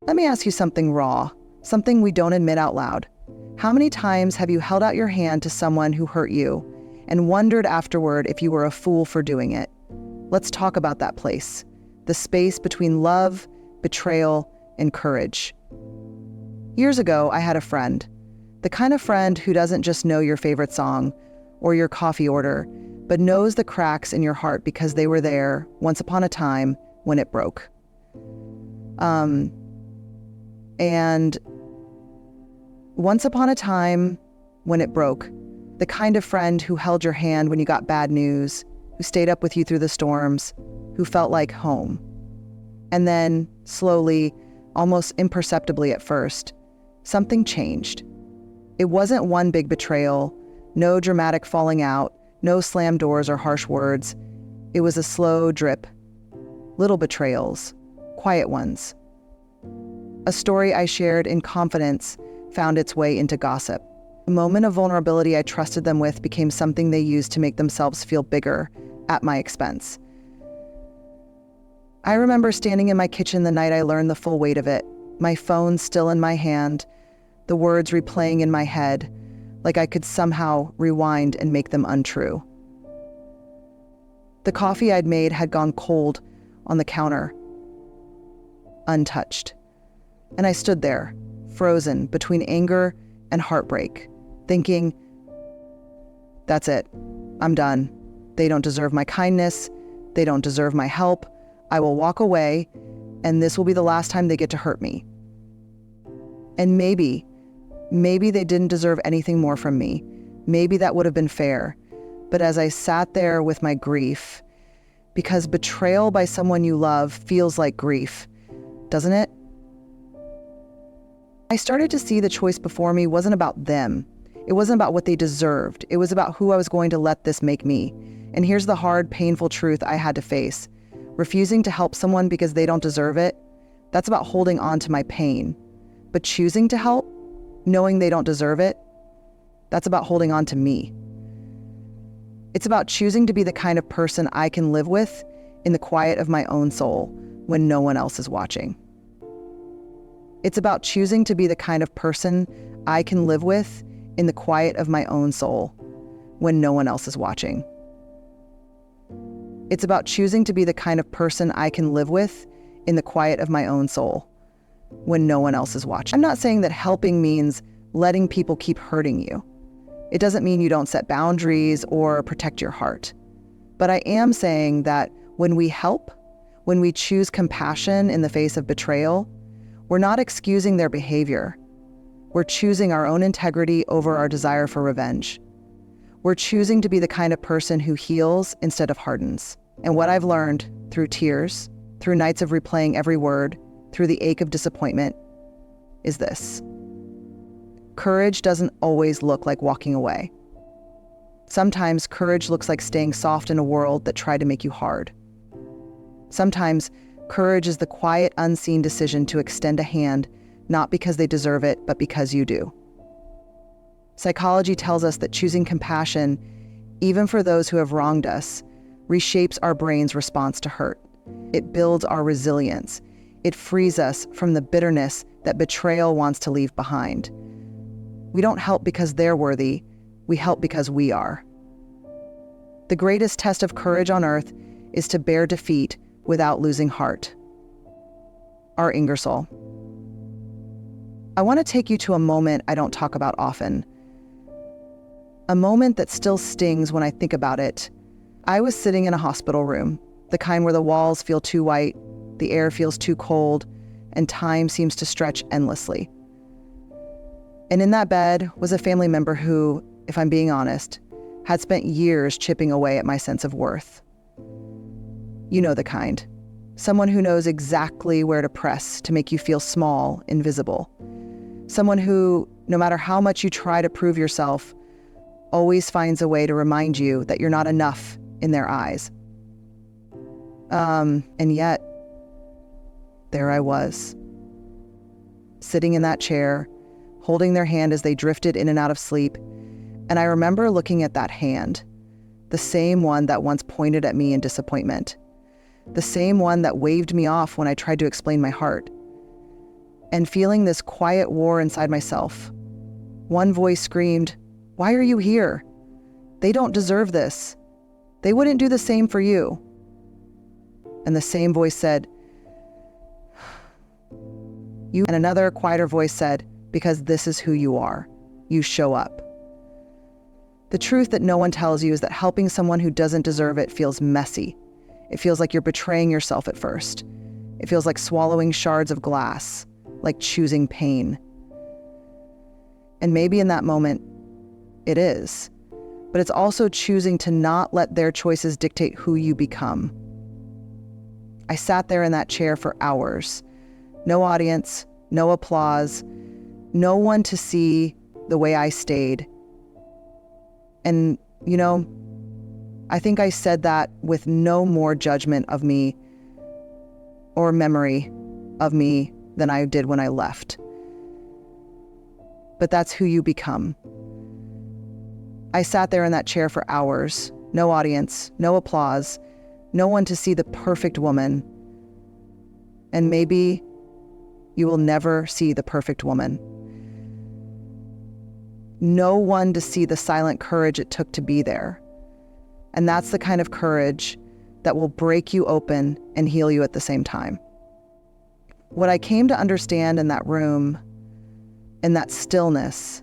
Let me ask you something raw, something we don't admit out loud. How many times have you held out your hand to someone who hurt you and wondered afterward if you were a fool for doing it? Let's talk about that place, the space between love, betrayal, and courage. Years ago, I had a friend, the kind of friend who doesn't just know your favorite song or your coffee order, but knows the cracks in your heart because they were there once upon a time when it broke. And once upon a time when it broke, the kind of friend who held your hand when you got bad news, who stayed up with you through the storms, who felt like home. And then, slowly, almost imperceptibly at first, something changed. It wasn't one big betrayal, no dramatic falling out, no slammed doors or harsh words. It was a slow drip, little betrayals, quiet ones. A story I shared in confidence found its way into gossip. A moment of vulnerability I trusted them with became something they used to make themselves feel bigger at my expense. I remember standing in my kitchen the night I learned the full weight of it, my phone still in my hand, the words replaying in my head, like I could somehow rewind and make them untrue. The coffee I'd made had gone cold on the counter, untouched. And I stood there, frozen between anger and heartbreak, thinking, that's it. I'm done. They don't deserve my kindness. They don't deserve my help. I will walk away, and this will be the last time they get to hurt me. And maybe they didn't deserve anything more from me. Maybe that would have been fair. But as I sat there with my grief, because betrayal by someone you love feels like grief, doesn't it? I started to see the choice before me wasn't about them. It wasn't about what they deserved. It was about who I was going to let this make me. And here's the hard, painful truth I had to face. Refusing to help someone because they don't deserve it, that's about holding on to my pain. But choosing to help, knowing they don't deserve it, that's about holding on to me. It's about choosing to be the kind of person I can live with in the quiet of my own soul when no one else is watching. It's about choosing to be the kind of person I can live with in the quiet of my own soul when no one else is watching. It's about choosing to be the kind of person I can live with in the quiet of my own soul when no one else is watching. I'm not saying that helping means letting people keep hurting you. It doesn't mean you don't set boundaries or protect your heart. But I am saying that when we help, when we choose compassion in the face of betrayal, we're not excusing their behavior. We're choosing our own integrity over our desire for revenge. We're choosing to be the kind of person who heals instead of hardens. And what I've learned through tears, through nights of replaying every word, through the ache of disappointment, is this. Courage doesn't always look like walking away. Sometimes courage looks like staying soft in a world that tried to make you hard. Sometimes courage is the quiet, unseen decision to extend a hand, not because they deserve it, but because you do. Psychology tells us that choosing compassion, even for those who have wronged us, reshapes our brain's response to hurt. It builds our resilience. It frees us from the bitterness that betrayal wants to leave behind. We don't help because they're worthy. We help because we are. The greatest test of courage on earth is to bear defeat without losing heart. Our Ingersoll. I want to take you to a moment I don't talk about often. A moment that still stings when I think about it. I was sitting in a hospital room, the kind where the walls feel too white, the air feels too cold, and time seems to stretch endlessly. And in that bed was a family member who, if I'm being honest, had spent years chipping away at my sense of worth. You know the kind. Someone who knows exactly where to press to make you feel small, invisible. Someone who, no matter how much you try to prove yourself, always finds a way to remind you that you're not enough in their eyes. And yet, there I was, sitting in that chair, holding their hand as they drifted in and out of sleep. And I remember looking at that hand, the same one that once pointed at me in disappointment, the same one that waved me off when I tried to explain my heart. and feeling this quiet war inside myself. One voice screamed, "Why are you here? They don't deserve this. They wouldn't do the same for you." And the same voice said, "You," and another quieter voice said, "Because this is who you are. You show up." The truth that no one tells you is that helping someone who doesn't deserve it feels messy. It feels like you're betraying yourself at first. It feels like swallowing shards of glass, like choosing pain. And maybe in that moment, it is. But it's also choosing to not let their choices dictate who you become. I sat there in that chair for hours. No audience, no applause, no one to see the way I stayed. And, I think I said that with no more judgment of me or memory of me than I did when I left. But that's who you become. I sat there in that chair for hours, no audience, no applause, no one to see the perfect woman. And maybe you will never see the perfect woman. No one to see the silent courage it took to be there. And that's the kind of courage that will break you open and heal you at the same time. What I came to understand in that room, in that stillness,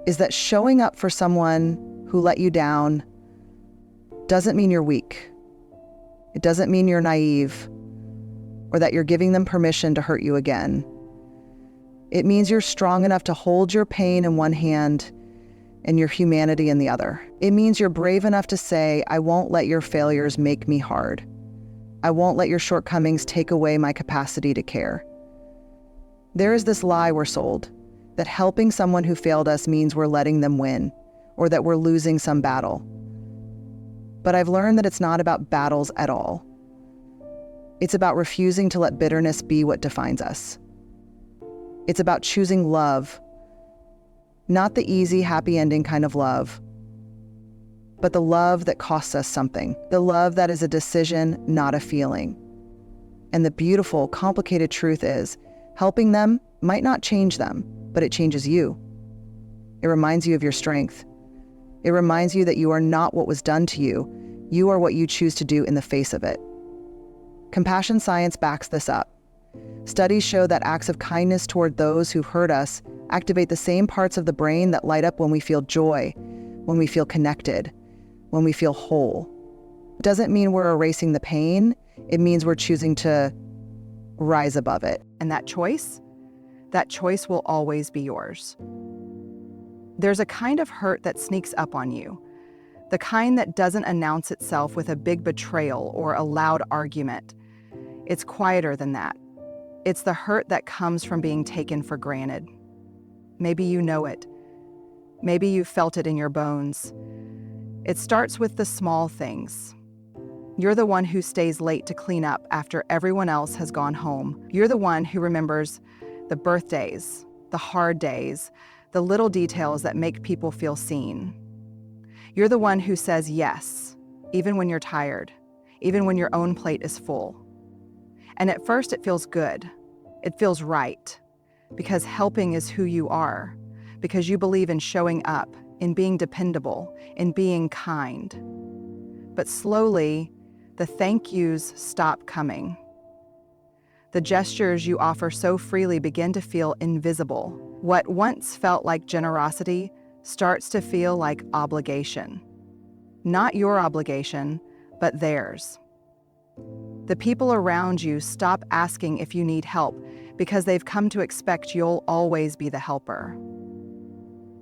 is that showing up for someone who let you down doesn't mean you're weak. It doesn't mean you're naive or that you're giving them permission to hurt you again. It means you're strong enough to hold your pain in one hand and your humanity in the other. It means you're brave enough to say, "I won't let your failures make me hard. I won't let your shortcomings take away my capacity to care." There is this lie we're sold, that helping someone who failed us means we're letting them win, or that we're losing some battle. But I've learned that it's not about battles at all. It's about refusing to let bitterness be what defines us. It's about choosing love, not the easy, happy ending kind of love, but the love that costs us something, the love that is a decision, not a feeling. And the beautiful, complicated truth is, helping them might not change them, but it changes you. It reminds you of your strength. It reminds you that you are not what was done to you. You are what you choose to do in the face of it. Compassion science backs this up. Studies show that acts of kindness toward those who hurt us activate the same parts of the brain that light up when we feel joy, when we feel connected, when we feel whole. It doesn't mean we're erasing the pain. It means we're choosing to rise above it. And that choice will always be yours. There's a kind of hurt that sneaks up on you, the kind that doesn't announce itself with a big betrayal or a loud argument. It's quieter than that. It's the hurt that comes from being taken for granted. Maybe you know it. Maybe you felt it in your bones. It starts with the small things. You're the one who stays late to clean up after everyone else has gone home. You're the one who remembers the birthdays, the hard days, the little details that make people feel seen. You're the one who says yes, even when you're tired, even when your own plate is full. And at first it feels good. It feels right. Because helping is who you are. Because you believe in showing up, in being dependable, in being kind. But slowly, the thank yous stop coming. The gestures you offer so freely begin to feel invisible. What once felt like generosity starts to feel like obligation. Not your obligation, but theirs. The people around you stop asking if you need help because they've come to expect you'll always be the helper.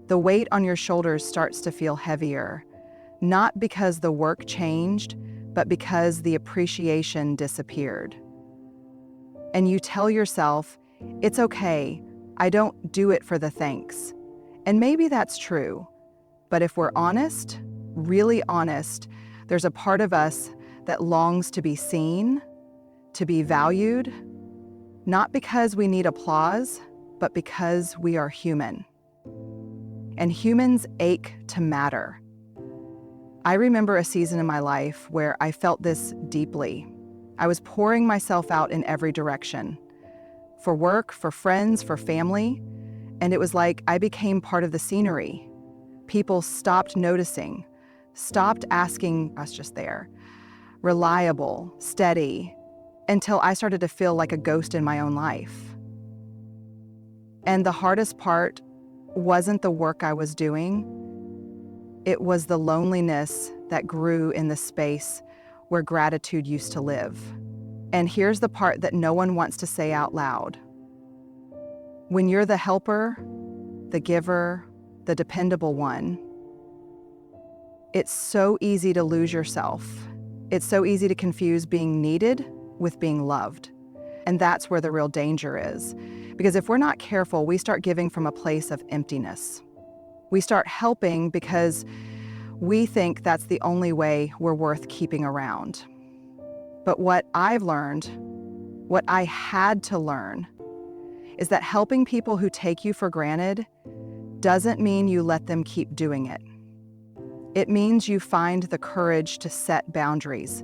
The weight on your shoulders starts to feel heavier, not because the work changed, but because the appreciation disappeared. And you tell yourself, it's okay, I don't do it for the thanks. And maybe that's true, but if we're honest, really honest, there's a part of us that longs to be seen, to be valued, not because we need applause, but because we are human. And humans ache to matter. I remember a season in my life where I felt this deeply. I was pouring myself out in every direction. for work, for friends, for family. And it was like I became part of the scenery. People stopped noticing, stopped asking. I was just there, reliable, steady, until I started to feel like a ghost in my own life. And the hardest part wasn't the work I was doing. It was the loneliness that grew in the space where gratitude used to live. And here's the part that no one wants to say out loud. When you're the helper, the giver, the dependable one, it's so easy to lose yourself. It's so easy to confuse being needed with being loved. And that's where the real danger is. Because if we're not careful, we start giving from a place of emptiness. We start helping because we think that's the only way we're worth keeping around. But what I've learned, what I had to learn, is that helping people who take you for granted doesn't mean you let them keep doing it. It means you find the courage to set boundaries,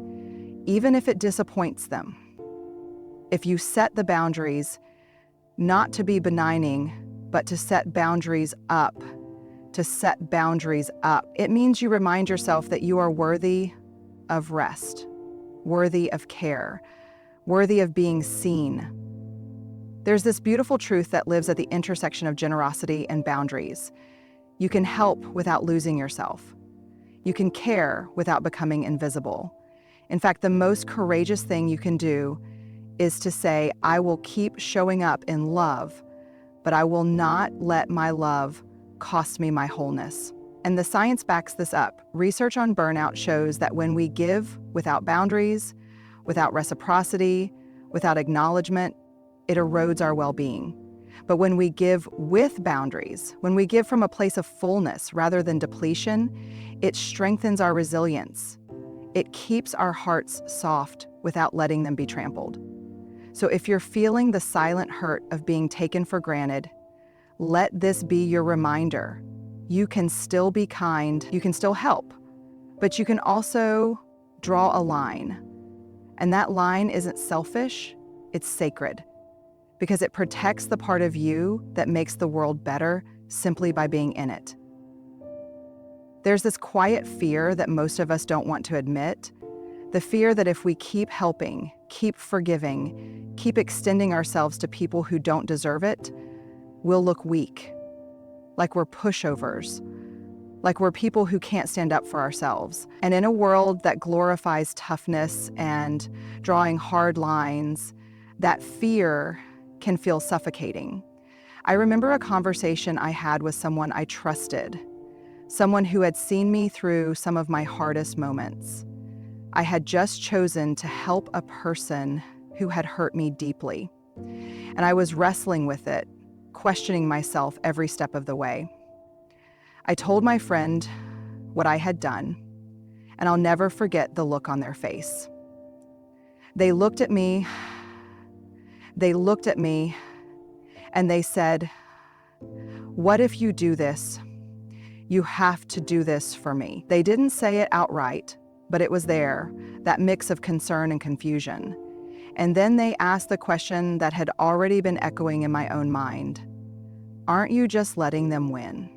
even if it disappoints them. If you set the boundaries, not to be benigning, but to set boundaries up, it means you remind yourself that you are worthy of rest, worthy of care, worthy of being seen. There's this beautiful truth that lives at the intersection of generosity and boundaries. You can help without losing yourself. You can care without becoming invisible. In fact, the most courageous thing you can do is to say, I will keep showing up in love, but I will not let my love cost me my wholeness. And the science backs this up. Research on burnout shows that when we give without boundaries, without reciprocity, without acknowledgement, it erodes our well-being. But when we give with boundaries, when we give from a place of fullness rather than depletion, it strengthens our resilience. It keeps our hearts soft without letting them be trampled. So if you're feeling the silent hurt of being taken for granted, let this be your reminder. You can still be kind, you can still help, but you can also draw a line. And that line isn't selfish, it's sacred, because it protects the part of you that makes the world better simply by being in it. There's this quiet fear that most of us don't want to admit, the fear that if we keep helping, keep forgiving, keep extending ourselves to people who don't deserve it, we'll look weak, like we're pushovers, like we're people who can't stand up for ourselves. And in a world that glorifies toughness and drawing hard lines, that fear can feel suffocating. I remember a conversation I had with someone I trusted, someone who had seen me through some of my hardest moments. I had just chosen to help a person who had hurt me deeply, and I was wrestling with it, questioning myself every step of the way. I told my friend what I had done, and I'll never forget the look on their face. They looked at me, and they said, "What if you do this? You have to do this for me." They didn't say it outright, but it was there, that mix of concern and confusion. And then they asked the question that had already been echoing in my own mind. Aren't you just letting them win?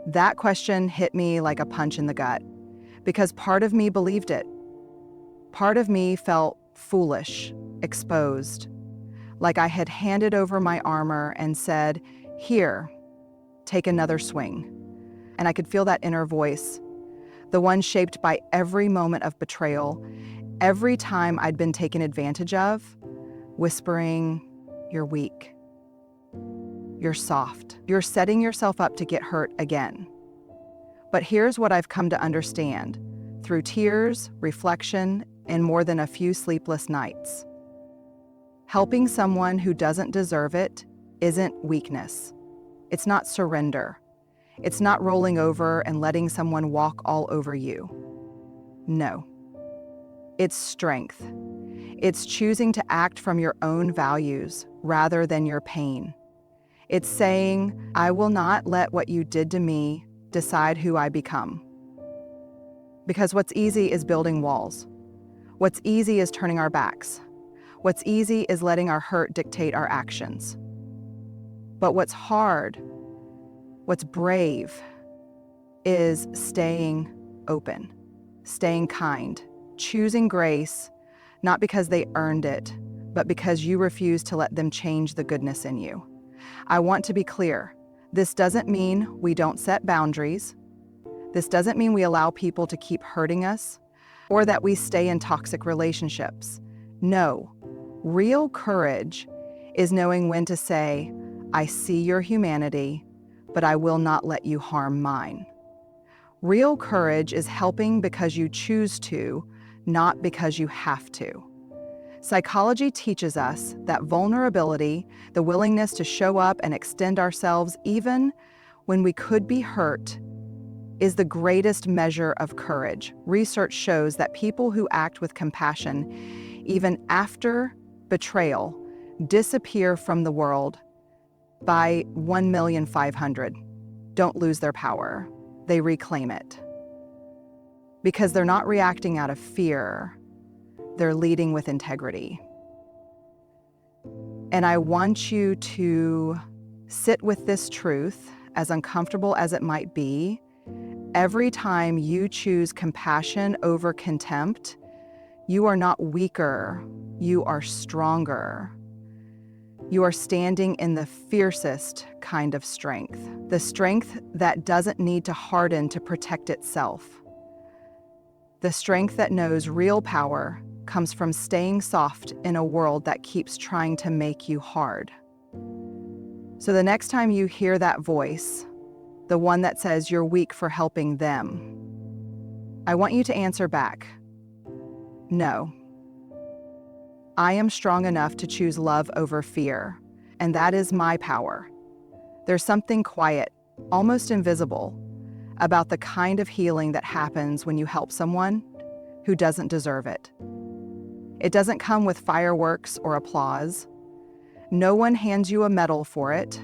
That question hit me like a punch in the gut, because part of me believed it. Part of me felt foolish, exposed, like I had handed over my armor and said, "Here, take another swing." And I could feel that inner voice, the one shaped by every moment of betrayal, every time I'd been taken advantage of, whispering, "You're weak. You're soft. You're setting yourself up to get hurt again." But here's what I've come to understand through tears, reflection, and more than a few sleepless nights. Helping someone who doesn't deserve it isn't weakness. It's not surrender. It's not rolling over and letting someone walk all over you. No. It's strength. It's choosing to act from your own values rather than your pain. It's saying, I will not let what you did to me decide who I become. Because what's easy is building walls. What's easy is turning our backs. What's easy is letting our hurt dictate our actions. But what's hard, what's brave, is staying open, staying kind, choosing grace, not because they earned it, but because you refuse to let them change the goodness in you. I want to be clear. This doesn't mean we don't set boundaries. This doesn't mean we allow people to keep hurting us or that we stay in toxic relationships. No, real courage is knowing when to say, I see your humanity, but I will not let you harm mine. Real courage is helping because you choose to, not because you have to. Psychology teaches us that vulnerability, the willingness to show up and extend ourselves even when we could be hurt, is the greatest measure of courage. Research shows that people who act with compassion, even after betrayal, disappear from the world by 1,500,000. Don't lose their power. They reclaim it. Because they're not reacting out of fear. They're leading with integrity. And I want you to sit with this truth, as uncomfortable as it might be. Every time you choose compassion over contempt, you are not weaker, you are stronger. You are standing in the fiercest kind of strength, the strength that doesn't need to harden to protect itself. The strength that knows real power comes from staying soft in a world that keeps trying to make you hard. So the next time you hear that voice, the one that says you're weak for helping them, I want you to answer back, no. I am strong enough to choose love over fear, and that is my power. There's something quiet, almost invisible, about the kind of healing that happens when you help someone who doesn't deserve it. It doesn't come with fireworks or applause. No one hands you a medal for it.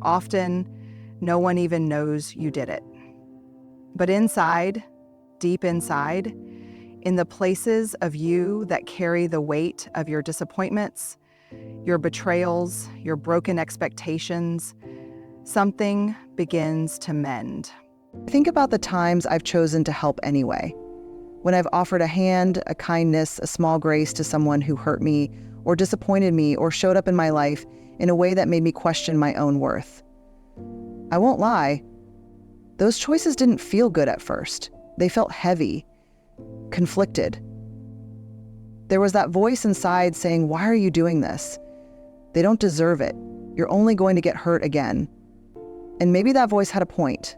Often, no one even knows you did it. But inside, deep inside, in the places of you that carry the weight of your disappointments, your betrayals, your broken expectations, something begins to mend. Think about the times I've chosen to help anyway. When I've offered a hand, a kindness, a small grace to someone who hurt me or disappointed me or showed up in my life in a way that made me question my own worth. I won't lie, those choices didn't feel good at first. They felt heavy, conflicted. There was that voice inside saying, why are you doing this? They don't deserve it. You're only going to get hurt again. And maybe that voice had a point.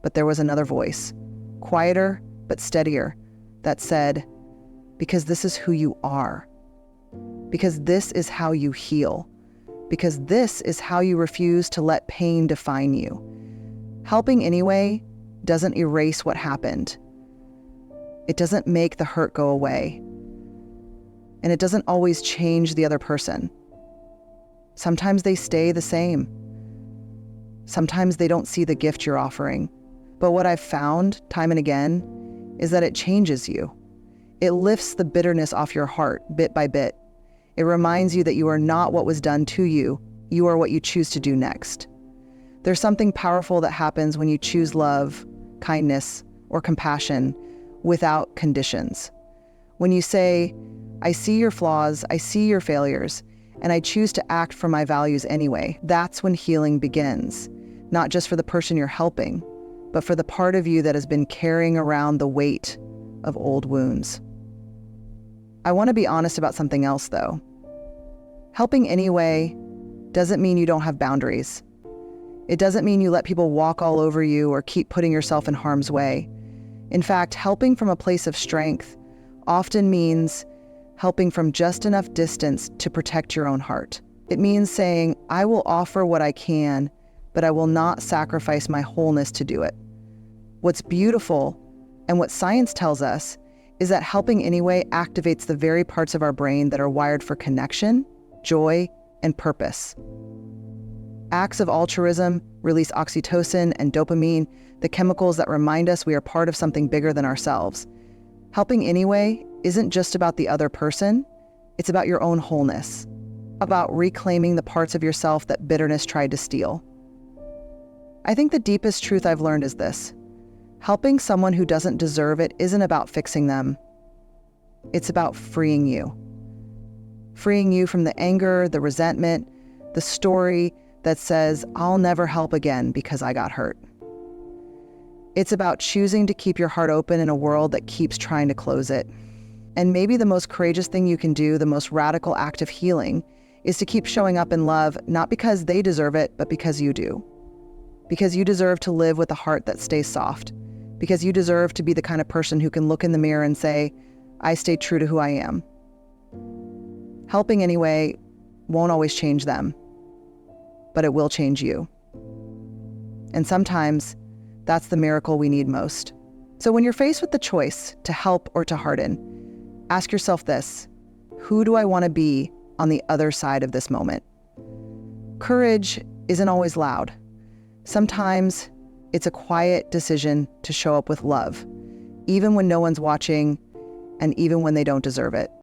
But there was another voice, quieter but steadier, that said, because this is who you are. Because this is how you heal. Because this is how you refuse to let pain define you. Helping anyway doesn't erase what happened. It doesn't make the hurt go away. And it doesn't always change the other person. Sometimes they stay the same. Sometimes they don't see the gift you're offering. But what I've found time and again is that it changes you. It lifts the bitterness off your heart bit by bit. It reminds you that you are not what was done to you. You are what you choose to do next. There's something powerful that happens when you choose love, kindness, or compassion without conditions. When you say, I see your flaws, I see your failures, and I choose to act for my values anyway, that's when healing begins. Not just for the person you're helping, but for the part of you that has been carrying around the weight of old wounds. I want to be honest about something else, though. Helping anyway doesn't mean you don't have boundaries. It doesn't mean you let people walk all over you or keep putting yourself in harm's way. In fact, helping from a place of strength often means helping from just enough distance to protect your own heart. It means saying, I will offer what I can, but I will not sacrifice my wholeness to do it. What's beautiful, and what science tells us, is that helping anyway activates the very parts of our brain that are wired for connection, joy, and purpose. Acts of altruism release oxytocin and dopamine, the chemicals that remind us we are part of something bigger than ourselves. Helping anyway isn't just about the other person, It's about your own wholeness, about reclaiming the parts of yourself that bitterness tried to steal. I think the deepest truth I've learned is this: helping someone who doesn't deserve it isn't about fixing them. It's about freeing you. Freeing you from the anger, the resentment, the story that says, I'll never help again because I got hurt. It's about choosing to keep your heart open in a world that keeps trying to close it. And maybe the most courageous thing you can do, the most radical act of healing, is to keep showing up in love, not because they deserve it, but because you do. Because you deserve to live with a heart that stays soft. Because you deserve to be the kind of person who can look in the mirror and say, I stayed true to who I am. Helping anyway won't always change them, but it will change you. And sometimes that's the miracle we need most. So when you're faced with the choice to help or to harden, ask yourself this: who do I want to be on the other side of this moment? Courage isn't always loud. Sometimes it's a quiet decision to show up with love, even when no one's watching and even when they don't deserve it.